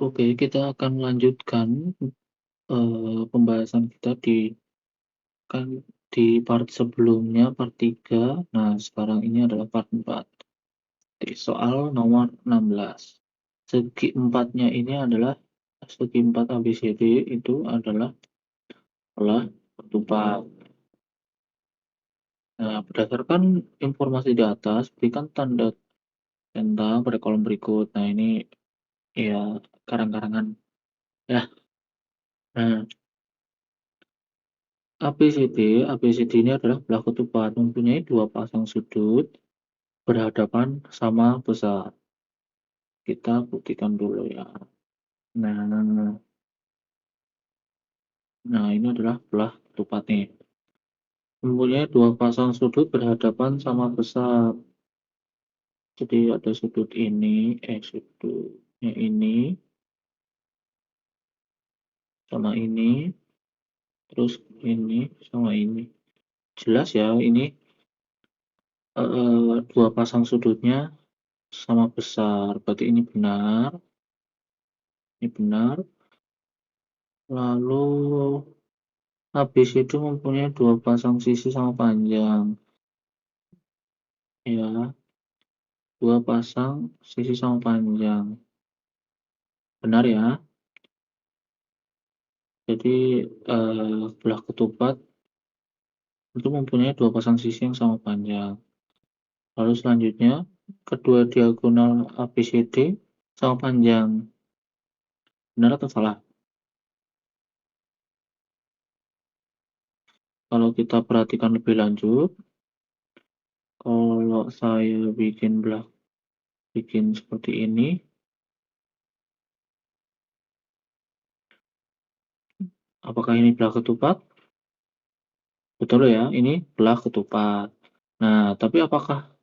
Oke, kita akan melanjutkan pembahasan kita kan di part sebelumnya, part 3. Nah, sekarang ini adalah part 4. Di soal nomor 16. Segi empatnya ini adalah segi empat ABCD itu adalah ketupat. Nah, berdasarkan informasi di atas, berikan tanda tentang pada kolom berikut. Nah, ini ya karang-karangan ya. Nah, ABCD ini adalah belah ketupat, mempunyai dua pasang sudut berhadapan sama besar. Kita buktikan dulu ya. Nah, ini adalah belah ketupat nih. Mempunyai dua pasang sudut berhadapan sama besar. Jadi ada sudutnya ini sama ini, terus ini sama ini. Jelas ya, ini dua pasang sudutnya sama besar. Berarti ini benar. Ini benar. Lalu ABCD mempunyai dua pasang sisi sama panjang. Ya, dua pasang sisi sama panjang. Benar ya. Jadi belah ketupat itu mempunyai dua pasang sisi yang sama panjang. Lalu selanjutnya, kedua diagonal ABCD sama panjang. Benar atau salah? Kalau kita perhatikan lebih lanjut, kalau saya bikin seperti ini, apakah ini belah ketupat? Betul ya, ini belah ketupat. Nah, tapi apakah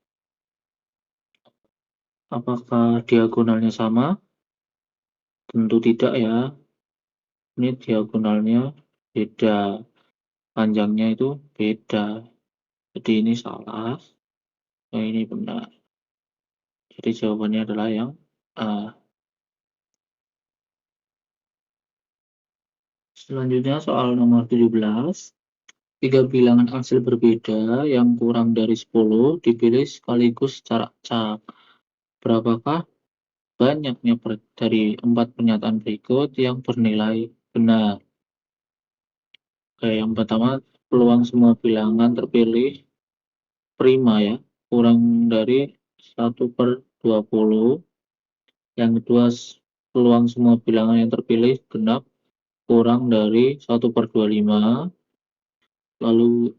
diagonalnya sama? Tentu tidak ya. Ini diagonalnya beda, panjangnya itu beda. Jadi ini salah, yang ini benar. Jadi jawabannya adalah yang A. Selanjutnya soal nomor 17. Tiga bilangan hasil berbeda yang kurang dari 10 dipilih sekaligus secara acak. Berapakah banyaknya dari 4 pernyataan berikut yang bernilai benar? Oke, yang pertama, peluang semua bilangan terpilih prima ya, kurang dari 1/20. Yang kedua, peluang semua bilangan yang terpilih genap kurang dari 1/25. Lalu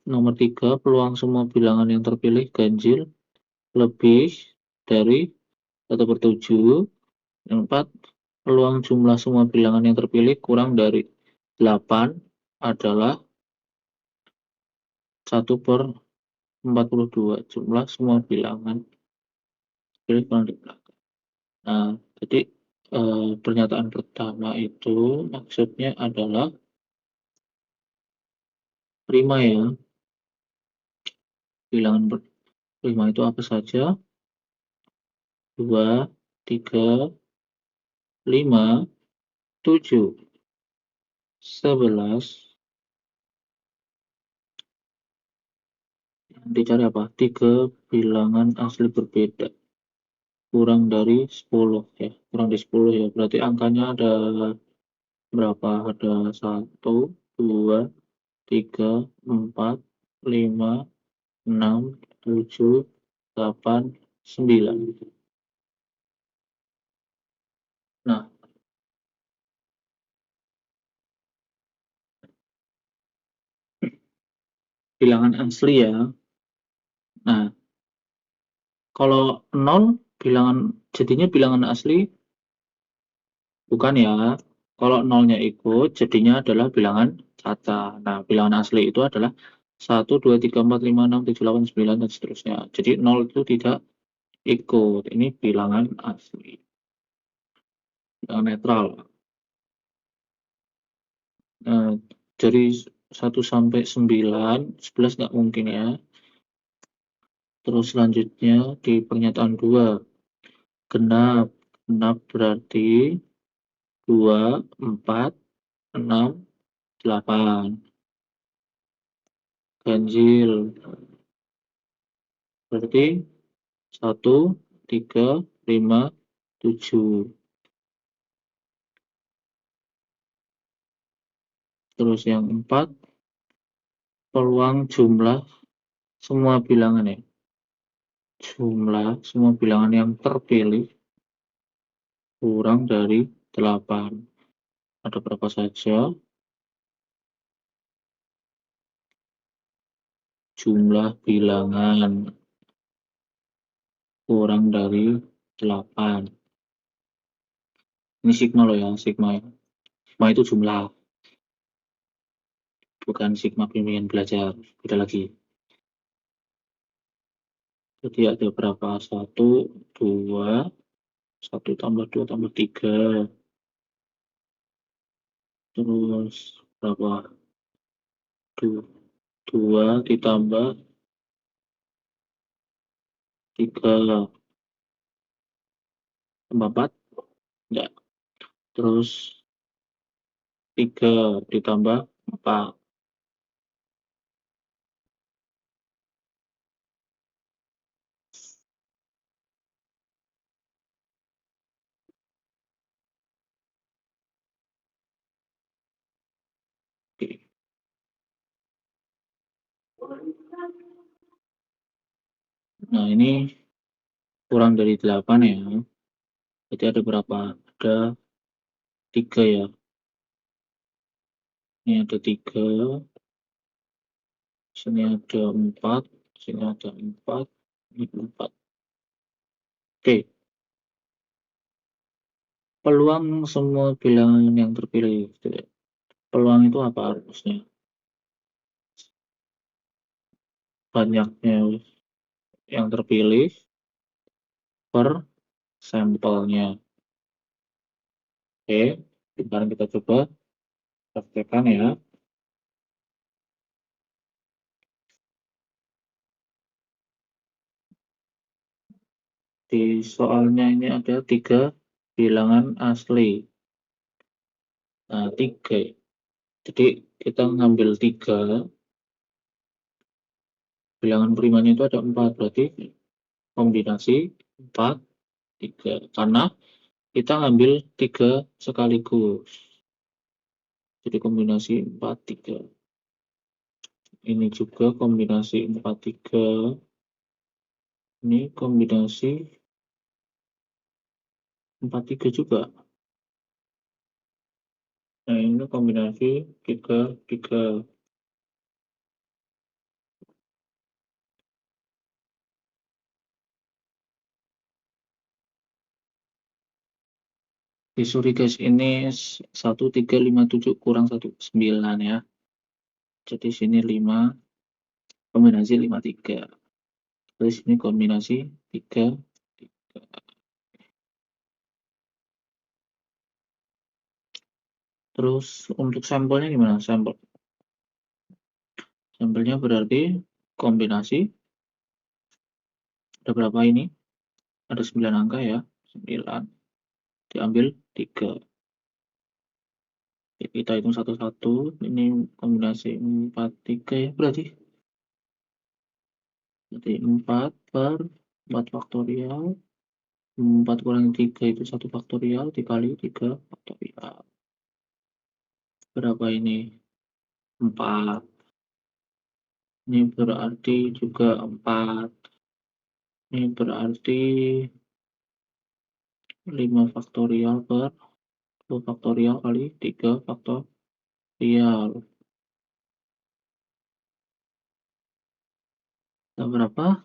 nomor 3, peluang semua bilangan yang terpilih ganjil lebih dari 1/7. Yang 4, peluang jumlah semua bilangan yang terpilih kurang dari 8 adalah 1/42. Jumlah semua bilangan terpilih kurang dari 8. Nah, jadi pernyataan pertama itu maksudnya adalah prima ya. Bilangan prima itu apa saja? 2, 3, 5, 7, 11. Dicari apa? 3 bilangan asli berbeda. Kurang dari 10 ya. Kurang dari 10 ya. Berarti angkanya ada berapa? Ada 1, 2, 3, 4, 5, 6, 7, 8, 9. Nah, bilangan asli ya. Nah, kalau 0 jadinya bilangan asli bukan ya. Kalau nolnya ikut jadinya adalah bilangan cacat. Nah, bilangan asli itu adalah 1, 2, 3, 4, 5, 6, 7, 8, 9 dan seterusnya. Jadi 0 itu tidak ikut. Ini bilangan asli. Bilangan netral. Nah, dari 1 sampai 9, 11 nggak mungkin ya. Terus selanjutnya di pernyataan 2, genap. Genap berarti 2, 4, 6, 8. Ganjil. Berarti 1, 3, 5, 7. Terus yang 4, peluang jumlah semua bilangan ya. Jumlah semua bilangan yang terpilih kurang dari 8. Ada berapa saja? Jumlah bilangan kurang dari 8. Ini sigma loh ya, sigma ya. Sigma itu jumlah, bukan sigma bimbingan belajar. Beda lagi. Jadi ada berapa? 1, 2, 1 tambah 2 tambah 3. Terus berapa? 2 ditambah 3 tambah 4? Enggak. Terus 3 ditambah 4. Oke. Nah, ini kurang dari 8 ya. Jadi ada berapa? Ada 3 ya. Ini ada 3, sini ada 4, sini ada 4, ini 4. Oke. Peluang semua bilangan yang terpilih. Peluang itu apa harusnya? Banyaknya yang terpilih per sampelnya. Oke, sekarang kita coba praktekkan ya. Di soalnya ini ada 3 bilangan asli. Nah, 3. Jadi kita ngambil 3, bilangan primanya itu ada 4, berarti kombinasi 4, 3. Karena kita ngambil 3 sekaligus. Jadi kombinasi 4, 3. Ini juga kombinasi 4, 3. Ini kombinasi 4, 3 juga. Nah, ini kombinasi 3, 3. Sorry guys, ini 1357 kurang 19 ya. Jadi sini 5, kombinasi 5, 3. Terus ini kombinasi 3, 3. Terus untuk sampelnya gimana? Sampelnya berarti kombinasi ada berapa ini? Ada 9 angka ya. 9 diambil 3. Kita hitung satu-satu. Ini kombinasi 4, 3 ya berarti. Jadi 4 per 4 faktorial. 4 kurangi 3 itu 1 faktorial dikali 3 faktorial. Berapa ini? 4. Ini berarti juga 4. Ini berarti 5 faktorial per 2 faktorial kali 3 faktorial. Nah, berapa?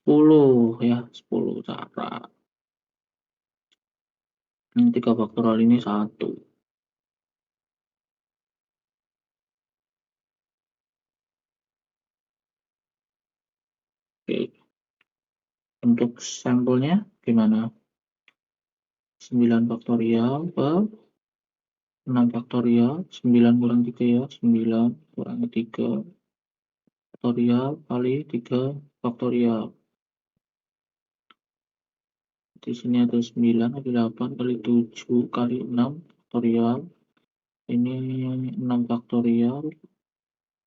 10 ya, 10 cara. Ini 3 faktorial ini 1. Oke. Untuk sampelnya gimana? 9 faktorial per 6 faktorial. 9 kurang 3 ya, 9 kurangi 3 faktorial kali 3 faktorial. Di sini ada 9 kali 8 kali 7 kali 6 faktorial. Ini 6 faktorial,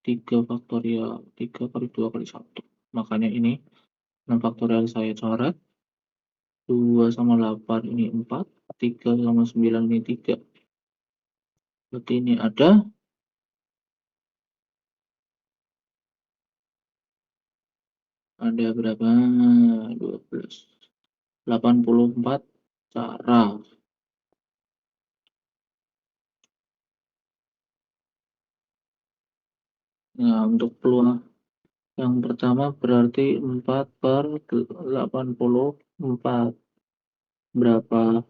3 faktorial, 3 kali 2 kali 1. Makanya ini 6 faktorial saya coret. 2 sama 8 ini 4, 3 sama 9 ini 3. Berarti ini ada berapa? 12. 84 cara. Nah, untuk peluang yang pertama berarti 4 per 84. Berapa?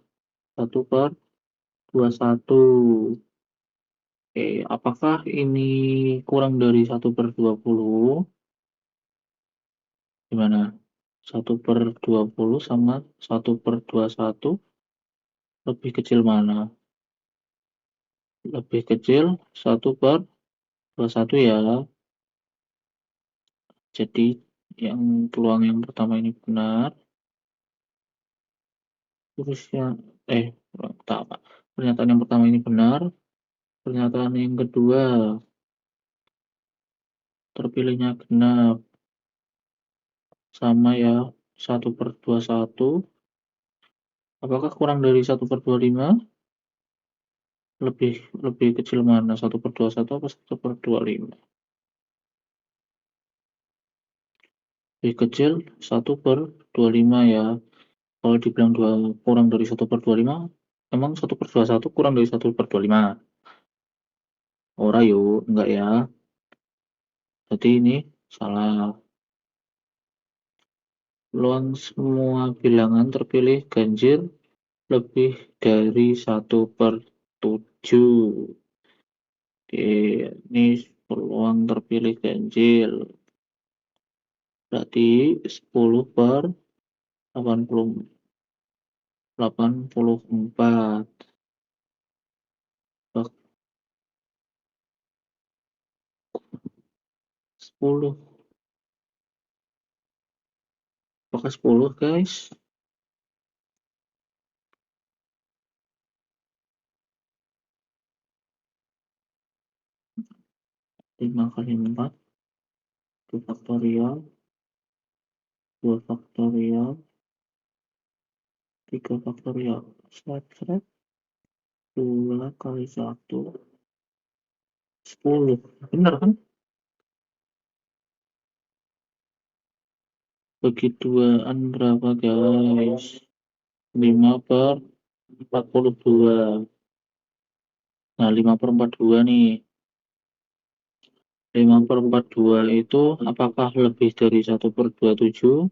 1 per 21. Oke, apakah ini kurang dari 1 per 20? Gimana? 1 per 20 sama 1 per 21 lebih kecil mana? Lebih kecil 1 per 21 ya. Jadi yang peluang yang pertama ini benar. Terus yang pertama. Pernyataan yang pertama ini benar. Pernyataan yang kedua terpilihnya genap. Sama ya. 1 per 21. Apakah kurang dari 1 per 25? Lebih lebih kecil mana? 1 per 21 apa 1 per 25? Lebih kecil 1 per 25 ya. Kalau dibilang kurang dari 1 per 25, emang 1 per 21 kurang dari 1 per 25? Ora yuk, enggak ya. Jadi ini salah. Peluang semua bilangan terpilih ganjil lebih dari 1 per 7. Oke, ini peluang terpilih ganjil. Berarti 10 per 84. 10. Apakah 10, guys? 5 kali 4, 2 faktorial, 2 faktorial, 3 faktorial. Seret, 2 kali 1, 10. Benar kan? Bagi 2-an berapa, guys? 5 per 42. Nah, 5 per 42 nih. 5 per 42 itu apakah lebih dari 1 per 27?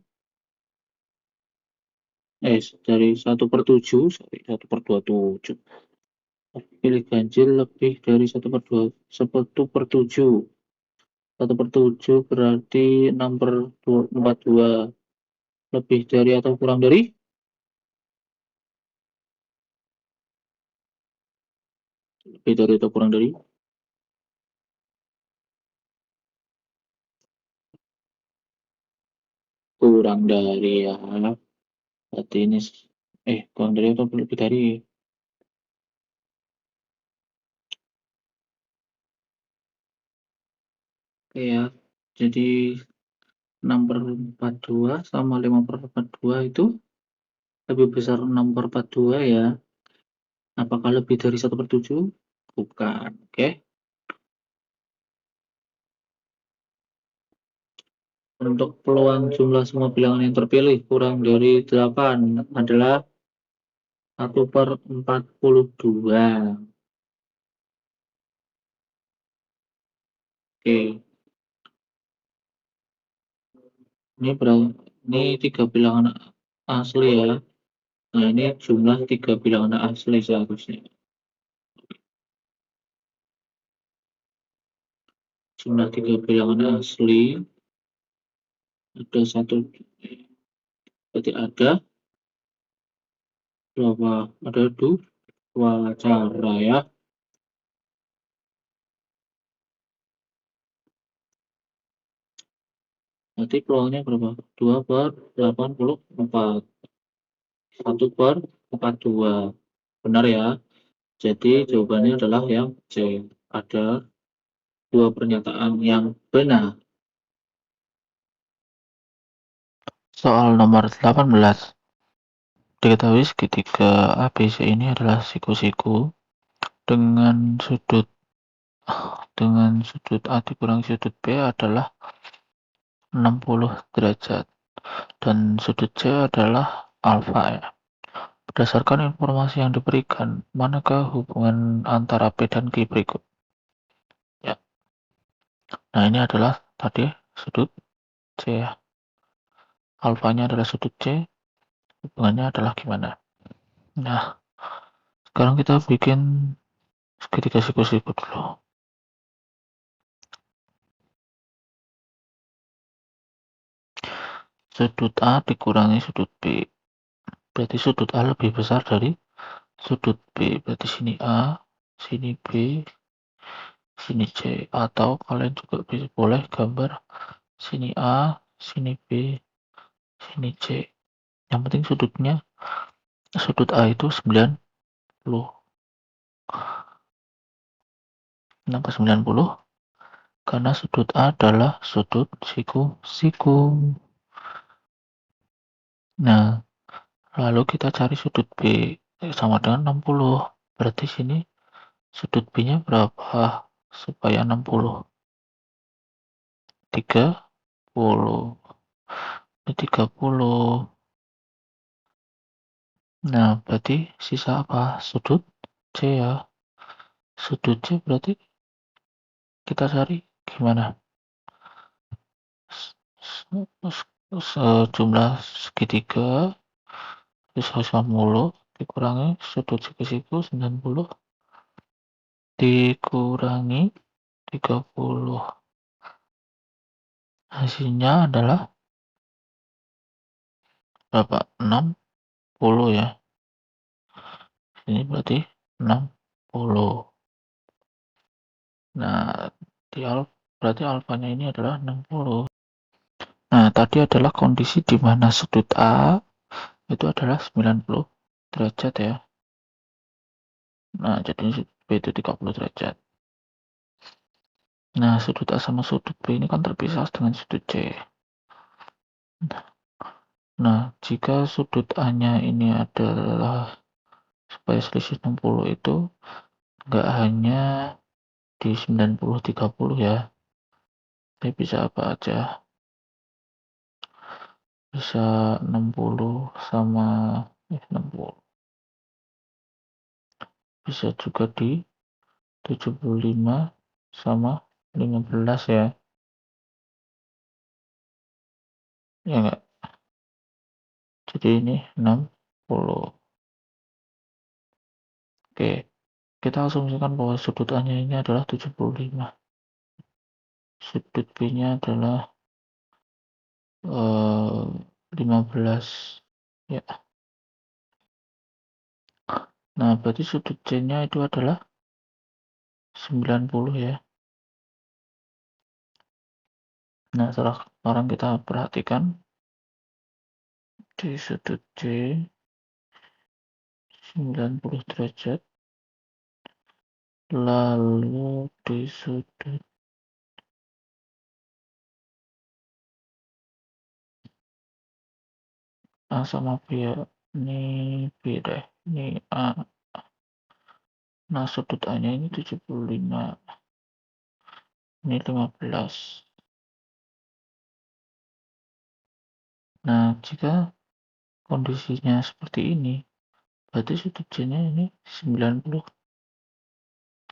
Dari 1 per 7, sorry, 1 per 27. Pilih ganjil lebih dari 1 per 2, 1 per 7. 1 per 7 berarti 6 per 42. Lebih dari atau kurang dari? Lebih dari atau kurang dari? Kurang dari ya. Berarti ini, kurang dari atau lebih dari? Oke ya. Jadi 6 per 42 sama 5 per 42 itu lebih besar 6 per 42 ya. Apakah lebih dari 1 per 7? Bukan. Oke. Untuk peluang jumlah semua bilangan yang terpilih kurang dari 8 adalah 1 per 42. Oke. Ini 3 bilangan asli ya. Nah, ini jumlah 3 bilangan asli seharusnya. Jumlah 3 bilangan asli ada 1, berarti ada berapa? Ada 2 cara ya. Berarti peluangnya berapa? 2 per 84. 1/42. Benar ya. Jadi jawabannya adalah yang C. Ada dua pernyataan yang benar. Soal nomor 18. Diketahui segitiga ABC ini adalah siku-siku dengan sudut A dikurangi sudut B adalah 60 derajat dan sudut C adalah alfa ya. Berdasarkan informasi yang diberikan, manakah hubungan antara P dan Q berikut? Ya. Nah, ini adalah tadi sudut C ya. Alfanya adalah sudut C, hubungannya adalah gimana? Nah, sekarang kita bikin segitiga siku-siku dulu. Sudut A dikurangi sudut B. Berarti sudut A lebih besar dari sudut B. Berarti sini A, sini B, sini C. Atau kalian juga boleh gambar sini A, sini B, sini C. Yang penting sudut A itu 90. Kenapa 90? Karena sudut A adalah sudut siku-siku. Nah, lalu kita cari sudut B sama dengan 60. Berarti sini sudut B-nya berapa supaya 60? 30. Ini 30. Nah, berarti sisa apa? Sudut C ya. Sudut C berarti kita cari gimana? Jumlah segitiga terus 90 dikurangi sudut siku-siku 90 dikurangi 30. Hasilnya adalah berapa? 60 ya. Ini berarti 60. Nah, berarti alfanya ini adalah 60. Nah, tadi adalah kondisi di mana sudut A itu adalah 90 derajat ya. Nah, jadi sudut B itu 30 derajat. Nah, sudut A sama sudut B ini kan terpisah dengan sudut C. Nah, jika sudut A-nya ini adalah supaya selisih 60 itu nggak hanya di 90 30 ya. Tapi bisa apa aja? Bisa 60 sama 60. Bisa juga di 75 sama 15 ya. Ya enggak? Jadi ini 60. Oke, kita asumsikan bahwa sudut A-nya ini adalah 75. Sudut B-nya adalah 15. Ya. Nah, berarti sudut C-nya itu adalah 90 ya. Nah, sekarang kita perhatikan di sudut C 90 derajat, lalu di sudut A sama B ya. Ini B deh, ini A. Nah, sudut A-nya ini 75. Ini 15. Nah, jika kondisinya seperti ini, berarti sudut C-nya ini 90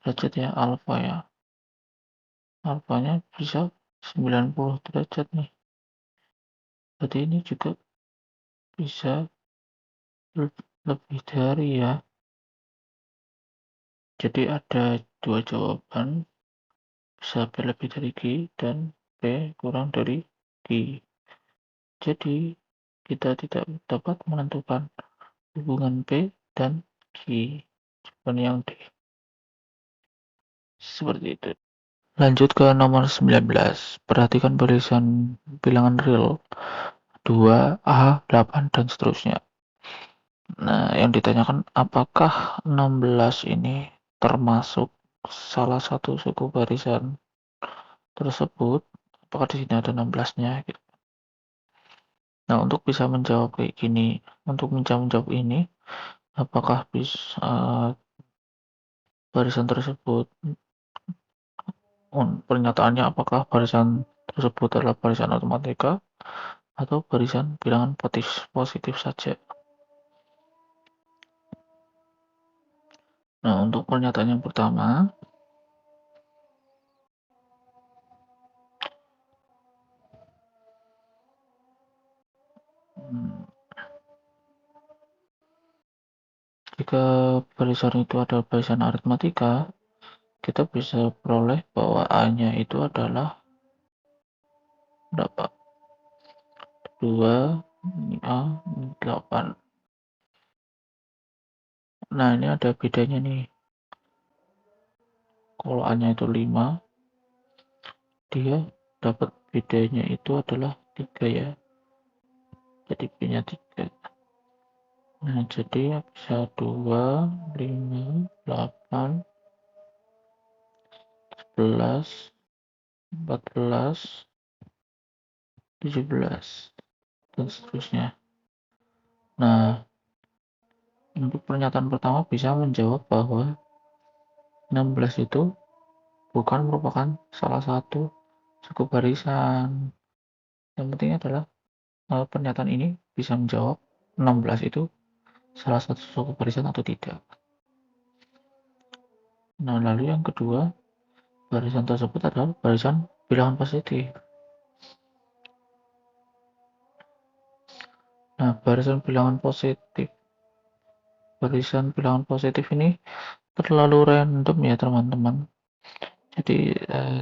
derajat ya, alfa ya. Alfanya bisa 90 derajat nih. Berarti ini juga bisa lebih dari ya. Jadi ada dua jawaban, bisa P lebih dari Q dan P kurang dari Q. Jadi kita tidak dapat menentukan hubungan P dan Q. Jawaban yang D. Seperti itu. Lanjut ke nomor 19. Perhatikan barisan bilangan real 2, A, 8, dan seterusnya. Nah, yang ditanyakan apakah 16 ini termasuk salah satu suku barisan tersebut? Apakah di sini ada 16-nya? Gitu. Nah, untuk bisa menjawab kayak gini, untuk menjawab ini, apakah bisa barisan tersebut, pernyataannya apakah barisan tersebut adalah barisan matematika atau barisan bilangan positif saja? Nah, untuk pernyataan yang pertama, hmm, jika barisan itu adalah barisan aritmatika, kita bisa peroleh bahwa A-nya itu adalah berapa? 2, ini A, ini 8. Nah, ini ada bedanya nih. Kalau A-nya itu 5, dia dapat bedanya itu adalah 3 ya. Jadi B-nya 3. Nah, jadi bisa 2, 5, 8, 11, 14, 17, dan seterusnya. Nah, untuk pernyataan pertama bisa menjawab bahwa 16 itu bukan merupakan salah satu suku barisan. Yang penting adalah pernyataan ini bisa menjawab 16 itu salah satu suku barisan atau tidak. Nah, lalu yang kedua, barisan tersebut adalah barisan bilangan positif. Nah, barisan bilangan positif ini terlalu random ya teman-teman. Jadi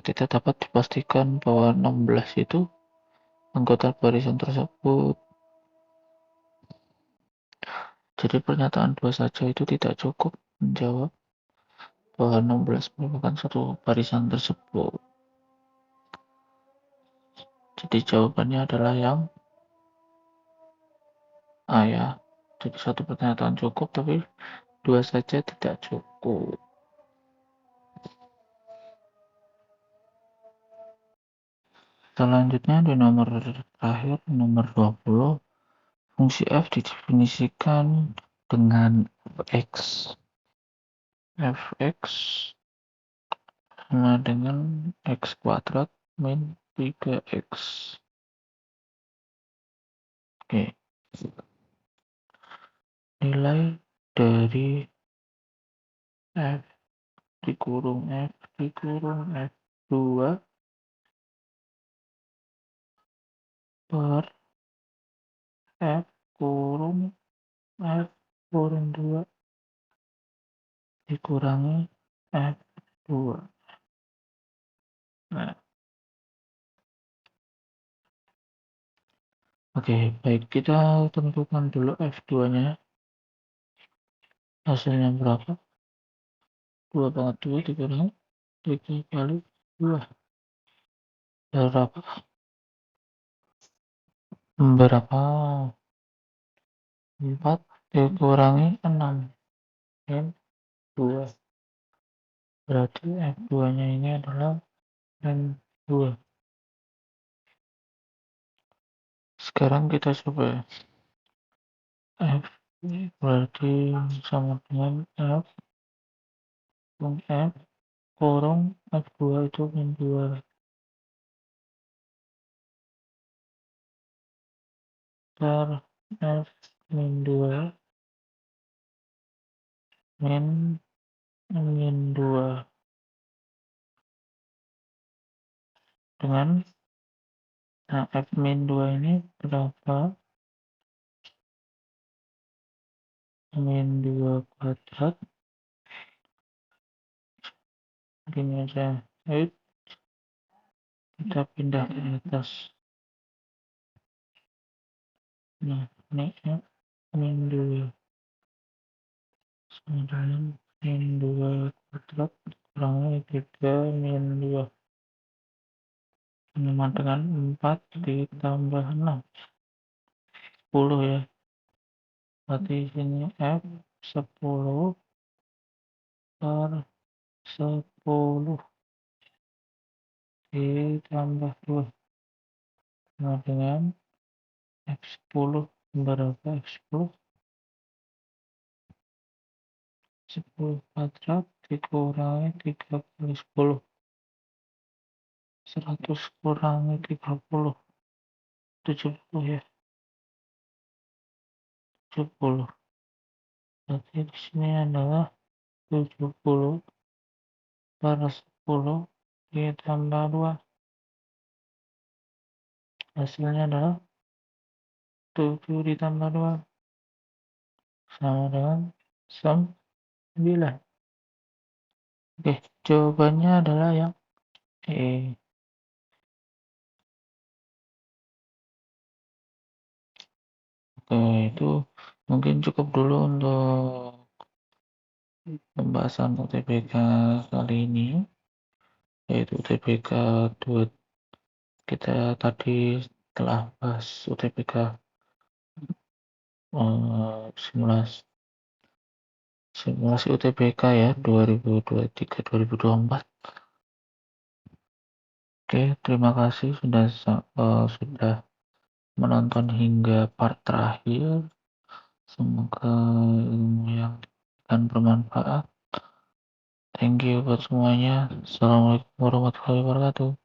tidak dapat dipastikan bahwa 16 itu anggota barisan tersebut. Jadi pernyataan dua saja itu tidak cukup menjawab bahwa 16 merupakan satu barisan tersebut. Jadi jawabannya adalah yang A ya. Jadi satu pernyataan cukup tapi dua saja tidak cukup. Selanjutnya di nomor terakhir, nomor 20, fungsi f didefinisikan dengan x. Fx sama dengan x kuadrat min 3x. Oke. Nilai dari f dikurung f2 per f kurung f kurung 2 dikurangi f2. Nah, oke, baik, kita tentukan dulu f2-nya. Hasilnya berapa? 2 pangkat 2 dikurangi 3 kali 2. Berapa? Berapa? 4 dikurangi 6 kan 2. Berarti f2-nya ini adalah n2. Sekarang kita coba f berarti sama dengan f kurung f2 itu min 2 per f min 2 min 2 dengan f min 2 ini berapa? Min 2 kuadrat gini aja. Ayo kita pindah ke atas. Nah, ini f min 2 sama dengan min 2 kuadrat kurangi 3 min 2 sama dengan 4 ditambah 6 10 ya. Berarti sini F 10/10 ditambah 2 sama dengan F10 berapa F10 10 kuadrat dikurangi 3 kali 10 100 kurangi 30 70 ya 70 berarti di sini adalah 70 per 10 ditambah 2 hasilnya adalah 7 ditambah 2 sama dengan 9. Oke, jawabannya adalah yang E. Oke, itu mungkin cukup dulu untuk pembahasan UTBK kali ini, yaitu UTBK 2. Kita tadi telah bahas UTBK simulasi UTBK ya 2023-2024. Oke, terima kasih sudah menonton hingga part terakhir. Semoga ilmu yang diberikan bermanfaat. Thank you buat semuanya. Assalamualaikum warahmatullahi wabarakatuh.